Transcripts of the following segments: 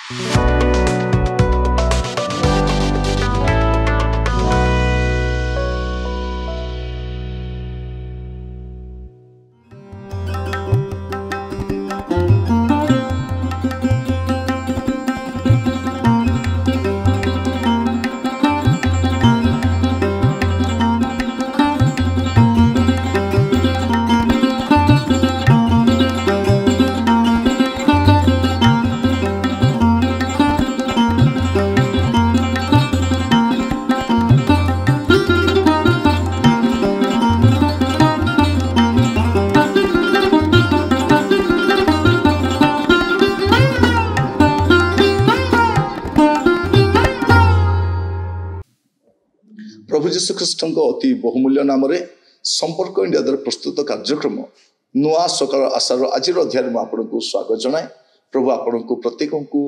प्रभु जीशु ख्रीष्ट अति बहुमूल्य नाम संपर्क इंडिया द्वारा प्रस्तुत कार्यक्रम नुआ सकाल आशार आज अध्याय में आपको स्वागत जनाए। प्रभु आपण को प्रत्येक को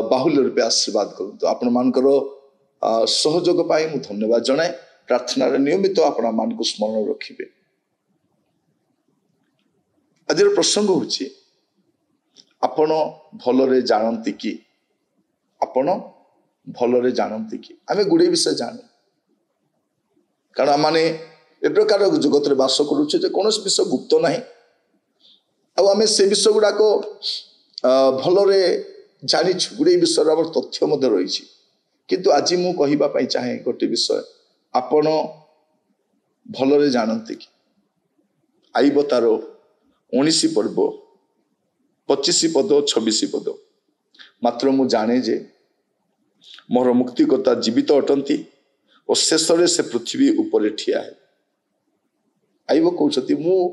बाहुल्य रूपे आशीर्वाद करूँ। आपण मानकर सहयोग पाई मु धन्यवाद जनाए। प्रार्थना नियमित आपण मान को स्मरण रखिए। आज प्रसंग होची आपण भलरे जानती कि आपण भलरे जानती कि आमे गुड़े विषय जाने कारण माने ए प्रकार जगत में बास करुचे कौन विषय गुप्त ना आम से विषय गुड़ाक भलरे जानी गुड़े विषय तथ्य रही किंतु आज मु कहवाई चाहे गोटे विषय आपण भलरे जानती कि आईब तार 19 पर्व 25 पद 26 पद मात्र मु जाने जे मोर मुक्तिकर्ता जीवित अटंती और शेष से पृथ्वी ऊपर ठिया है। आईब कहते मु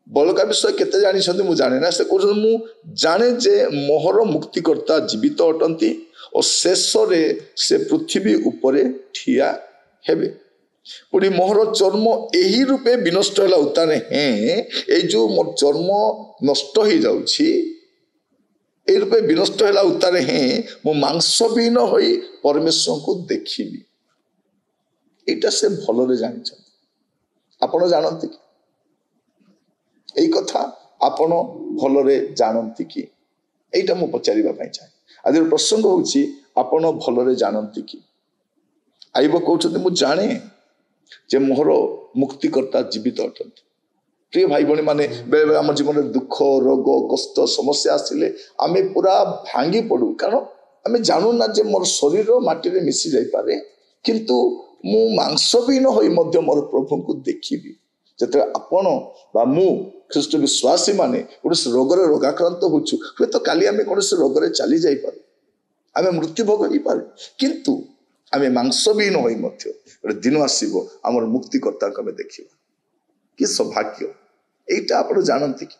बलका विषय केते जानी मु जाने ना से कहते मु जाने जे मोहर मुक्तिकर्ता जीवित अटंती और शेष से पृथ्वी ऊपर ठिया हेबे। पुणी मोहर चर्म यही रूपे विनष्ट है उतारे हैं ये जो मोर चर्म नष्ट हो जाउछि ए रूपे विनष्ट है उतारे हैं मो मांसहीन हो परमेश्वर को देखिबी। एटा से भलरे जानी आपण जानती कि यही कथा आपण भलरे जानती कि एटा मु पचारिबा पई चाहे। आज प्रसंग होछि आपण भलरे जानती कि आईब कहउछथि मु जाने जे मोहर मुक्तिकर्ता जीवित अटंती। प्रिय भाई भणी माने बेले बेले आम जीवन में दुख रोग कष्ट समस्या आसिले आमे पूरा भांगी पड़ू कारण आमे जानू ना जे मोर शरीर माटी रे मिसी जाई पारे किंतु मु मांसहीन होई मध्य मोर प्रभु को देखिबी। जते आपण बा मु ख्रीष्ट विश्वासी माने कोनसे रोगरे रोगाक्रांत होछु हे तो काली आमे कोनसे रोगरे चली जाई पारे आमे मृत्यु भोग ही पारे किंतु आमे मांसहीन होई मध्य एक दिन आसीबो हमर मुक्तिकर्ता को आमे देखिबा। कि सौभाग्य एटा आपण जानती कि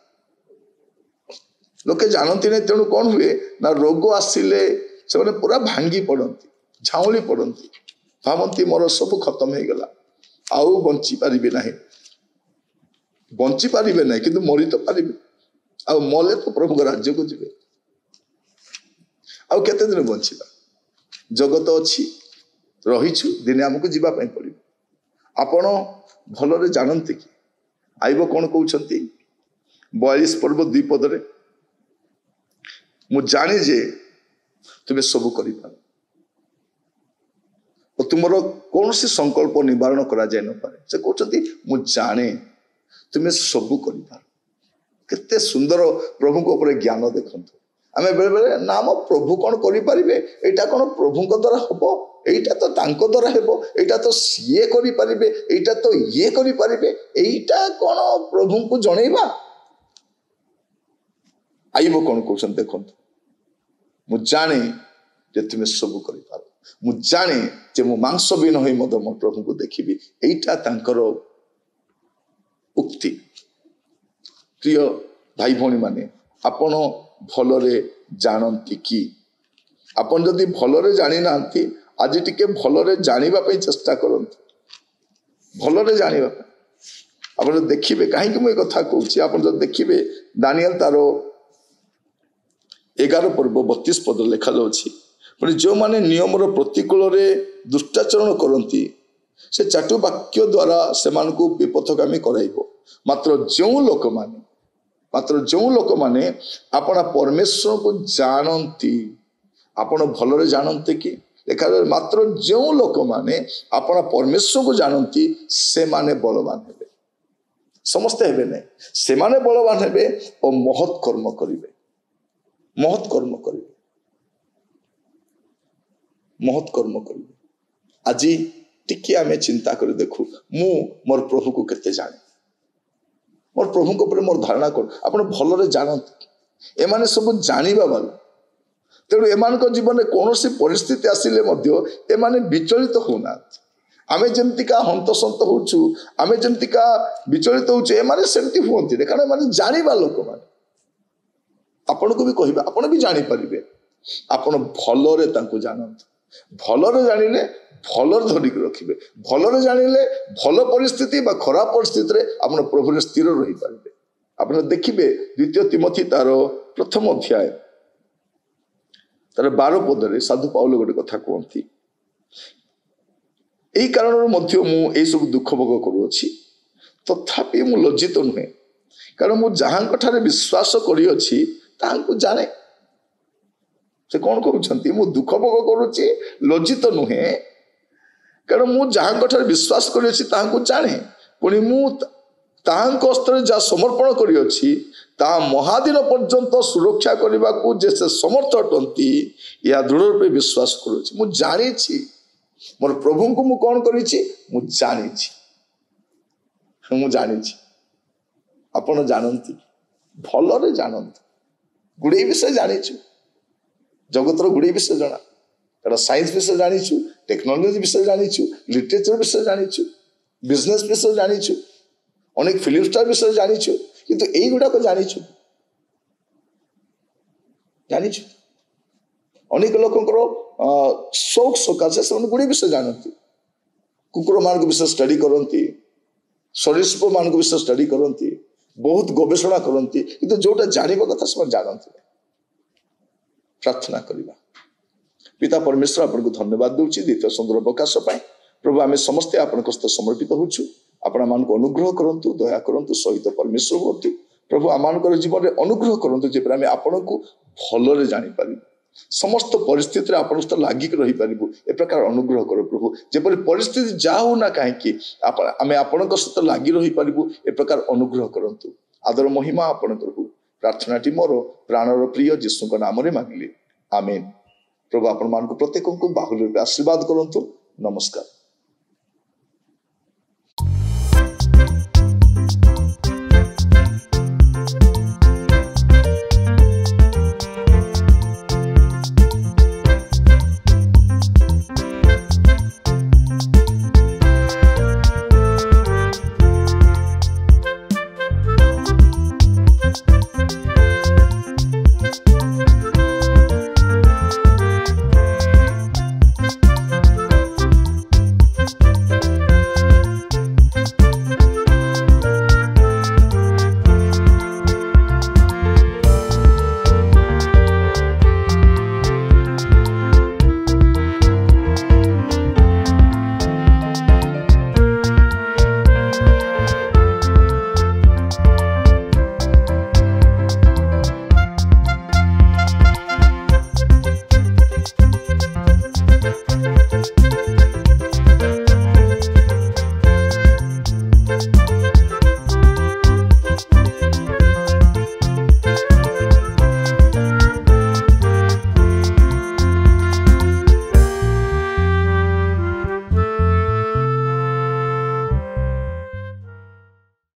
लोके जानती नहीं तेणु कौन हुए ना रोग आसिले से पूरा भांगी पड़ती झाउली पड़ती भावती मोर सब खत्म हो गला आउ बंची पारिबे नहीं बंची पारिबे नहीं किंतु मरी तो पारिबे आ मले तो प्रभु राज्य को जीवे आउ केते दिन बंचिबा जगत अच्छी रहीछु दिने हमको जीवा पई पड़िबो। आपण भलरे जानती कि आईब कौन कहते 42 पर्व 2 पदरे मु जाने जे तुम्हें सब कर तुमर कौन सी संकल्प निवारण करा जाए न पारे से कहते मु जाने तुम्हें सब कर केते सुंदर प्रभु को ऊपर ज्ञान देखंतु आमे बेले बेले नाम प्रभु कौन करें एटा कौन प्रभु द्वारा हम एटा तो तांको द्वारा हेबो एटा तो सीए करि परिबे एटा तो ये करि परिबे एटा कोन प्रभु को जणैबा। आईबो कोन कहउछन देखंतु मु जाने जे तुमे सब करि पारो मु जाने जे मु मांस बिन होई मद मो प्रभु को देखिबी एटा तांकर उक्ति। प्रिय भाई भौणी माने आपण भलरे जानती कि आपण जदि भलरे जानि नांती आज टिके भलरे जानिबा पई चेष्टा करंतु भलरे जानिबा आप देखिए कहीं मुझे कथा कहूँ आप देखिए दानिएल तार 11 पर्व 32 पद लिखा जाऊँगी जो माने नियमर प्रतिकूल दुष्टाचरण करती से चाटु वाक्य द्वारा से विपथगामी कराइब मात्र जो लोक माने अपना परमेश्वर को जानती ଆପଣ ଭଲରେ ଜାଣନ୍ତି କି ଲେଖା ମାତ୍ର ଯେଉଁ ଲୋକମାନେ ଆପଣ ପରମେଶ୍ୱରକୁ ଜାଣନ୍ତି ସେମାନେ ବଳବାନ ହେବେ। ସମସ୍ତେ ହେବେ ନାହିଁ, ସେମାନେ ବଳବାନ ହେବେ ଓ ମହତ୍ କର୍ମ କରିବେ। ମହତ୍ କର୍ମ କରିବେ, ମହତ୍ କର୍ମ କରିବେ। ଆଜି ଟିକେ ଆମେ ଚିନ୍ତା କରି ଦେଖୁ, ମୁଁ ମୋର ପ୍ରଭୁକୁ କେତେ ଜାଣେ, ମୋର ପ୍ରଭୁଙ୍କ ଉପରେ ମୋର ଧାରଣା କଣ। ଆପଣ ଭଲରେ ଜାଣନ୍ତି, ଏମାନେ ସବୁ ଜାଣିବା ବାଲା, ତେଣୁ ଏମାନଙ୍କ ଜୀବନରେ କୌଣସି ପରିସ୍ଥିତି ଆସିଲେ ମଧ୍ୟ ଏମାନେ ବିଚଳିତ ହଉନାହାନ୍ତି। ଆମେ ଯେମିତିକା ହନ୍ତସନ୍ତ ହଉଛୁ, ଆମେ ଯେମିତିକା ବିଚଳିତ ହଉଛୁ, ଏମାନେ ସେମିତି ହୁଅନ୍ତିନି, କାରଣ ଏମାନେ ଜାଣିବା ଲୋକମାନେ। ଆପଣଙ୍କୁ ବି କହିବା, ଆପଣ ବି ଜାଣିପାରିବେ। ଆପଣ ଭଲରେ ତାଙ୍କୁ ଜାଣନ୍ତୁ। ଭଲରେ ଜାଣିଲେ ଭଲରେ ଧରିକି ରଖିବେ। ଭଲରେ ଜାଣିଲେ ଭଲ ପରିସ୍ଥିତି ବା ଖରାପ ପରିସ୍ଥିତିରେ ଆପଣ ପ୍ରଭୁରେ ସ୍ଥିର ରହିପାରିବେ। ଆପଣ ଦେଖିବେ 2 ତିମୋଥୀ ତାର 1ମ ଅଧ୍ୟାୟ ତାର 12 ପଦରେ ସାଧୁ ପାଉଲ ଗୋଟେ କଥା କୁହନ୍ତି, ଏଇ କାରଣରୁ ମଧ୍ୟ ମୁଁ ଏଇସବୁ ଦୁଃଖ ଭୋଗ କରୁଅଛି, ତଥାପି ମୁଁ ଲଜ୍ଜିତ ନୁହେଁ, କାରଣ ମୁଁ ଯାହାଙ୍କ ଠାରେ ବିଶ୍ୱାସ କରିଅଛି ତାହାଙ୍କୁ ଜାଣେ। ସେ କଣ କରୁଛନ୍ତି, ମୁଁ ଦୁଃଖ ଭୋଗ କରୁଛି, ଲଜ୍ଜିତ ନୁହେଁ, କାରଣ ମୁଁ ଯାହାଙ୍କ ଠାରେ ବିଶ୍ୱାସ କରିଅଛି ତାହାଙ୍କୁ ଜାଣେ। ପୁଣି ମୁଁ ତାହାଙ୍କ ହସ୍ତରେ ଯାହା ସମର୍ପଣ କରିଅଛି ତାହା ମହାଦିନ ପର୍ଯ୍ୟନ୍ତ ସୁରକ୍ଷା କରିବାକୁ ଯେ ସେ ସମର୍ଥ ଅଟନ୍ତି, ଏହା ଦୃଢ଼ ରୂପେ ବିଶ୍ୱାସ କରୁଅଛି। ମୁଁ ଜାଣିଛି ମୋର ପ୍ରଭୁଙ୍କୁ, ମୁଁ କଣ କରିଛି, ମୁଁ ଜାଣିଛି, ମୁଁ ଜାଣିଛି। ଆପଣ ଜାଣନ୍ତି, ଭଲରେ ଜାଣନ୍ତୁ। ଗୁଡ଼ାଏ ବିଷୟ ଜାଣିଛୁ, ଜଗତର ଗୁଡ଼ାଏ ବିଷୟ ଜଣା, କାରଣ ସାଇନ୍ସ ବିଷୟ ଜାଣିଛୁ, ଟେକ୍ନୋଲୋଜି ବିଷୟ ଜାଣିଛୁ, ଲିଟରେଚର ବିଷୟ ଜାଣିଛୁ, ବିଜନେସ୍ ବିଷୟ ଜାଣିଛୁ, ଅନେକ ଫିଲ୍ମ ଷ୍ଟାର ବିଷୟରେ ଜାଣିଛୁ, କିନ୍ତୁ ଏଇଗୁଡାକ ଜାଣିଛୁ? ଅନେକ ଲୋକଙ୍କର ସୌକ ସକାଶେ ସେମାନେ ଗୁଡ଼ାଏ ବିଷୟ ଜାଣନ୍ତି। କୁକୁର ମାନଙ୍କ ବିଷୟ ଷ୍ଟଡି କରନ୍ତି, ସରୀସୃପ ମାନଙ୍କ ବିଷୟ ଷ୍ଟଡି କରନ୍ତି, ବହୁତ ଗବେଷଣା କରନ୍ତି, କିନ୍ତୁ ଯୋଉଟା ଜାଣିବା କଥା ସେମାନେ ଜାଣନ୍ତି। ପ୍ରାର୍ଥନା କରିବା। ପିତା ପରମେଶ୍ୱର ଆପଣଙ୍କୁ ଧନ୍ୟବାଦ ଦଉଛି ଦ୍ୱିତୀୟ ସୁନ୍ଦର ପ୍ରକାଶ ପାଇଁ। ପ୍ରଭୁ ଆମେ ସମସ୍ତେ ଆପଣଙ୍କ ହସ୍ତେ ସମର୍ପିତ ହଉଛୁ। ଆପଣ ମାନଙ୍କୁ ଅନୁଗ୍ରହ କରନ୍ତୁ, ଦୟା କରନ୍ତୁ, ସହିତ ପରମେଶ୍ୱର ହୁଅନ୍ତୁ। ପ୍ରଭୁ ଆମମାନଙ୍କର ଜୀବନରେ ଅନୁଗ୍ରହ କରନ୍ତୁ, ଯେପରି ଆମେ ଆପଣଙ୍କୁ ଭଲରେ ଜାଣିପାରିବୁ, ସମସ୍ତ ପରିସ୍ଥିତିରେ ଆପଣଙ୍କ ସହିତ ଲାଗିକି ରହିପାରିବୁ। ଏ ପ୍ରକାର ଅନୁଗ୍ରହ କର ପ୍ରଭୁ, ଯେପରି ପରିସ୍ଥିତି ଯାହା ହଉ ନା କାହିଁକି ଆମେ ଆପଣଙ୍କ ସହିତ ଲାଗି ରହିପାରିବୁ, ଏ ପ୍ରକାର ଅନୁଗ୍ରହ କରନ୍ତୁ। ଆଦର ମହିମା ଆପଣଙ୍କର ହଉ। ପ୍ରାର୍ଥନାଟି ମୋର ପ୍ରାଣର ପ୍ରିୟ ଯୀଶୁଙ୍କ ନାମରେ ମାଗିଲି, ଆମେନ୍। ପ୍ରଭୁ ଆପଣମାନଙ୍କୁ ପ୍ରତ୍ୟେକଙ୍କୁ ବାହୁଲ୍ୟ ରୂପେ ଆଶୀର୍ବାଦ କରନ୍ତୁ। ନମସ୍କାର।